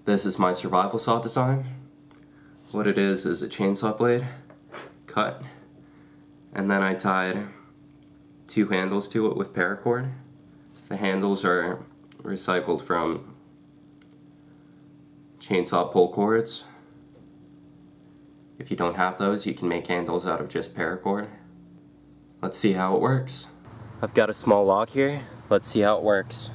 This is my survival saw design. What it is a chainsaw blade, cut, and then I tied 2 handles to it with paracord. The handles are recycled from chainsaw pull cords. If you don't have those, you can make handles out of just paracord. Let's see how it works. I've got a small log here. Let's see how it works.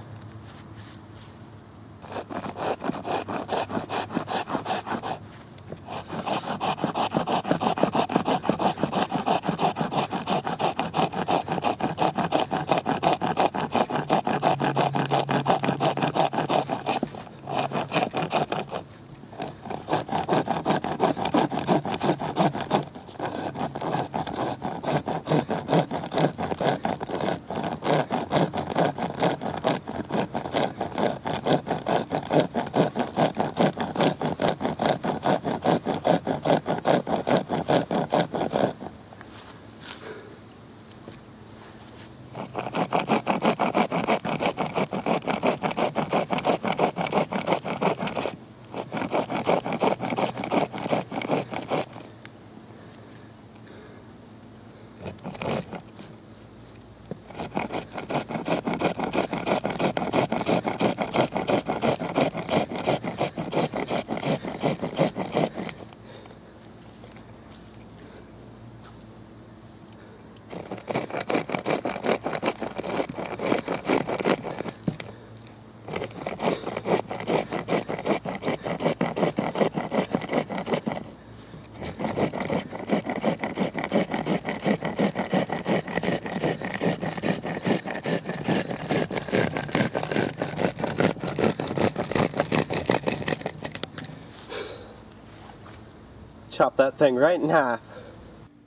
Chop that thing right in half.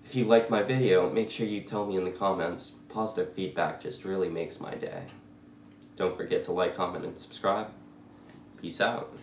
If you liked my video, make sure you tell me in the comments. Positive feedback just really makes my day. Don't forget to like, comment, and subscribe. Peace out.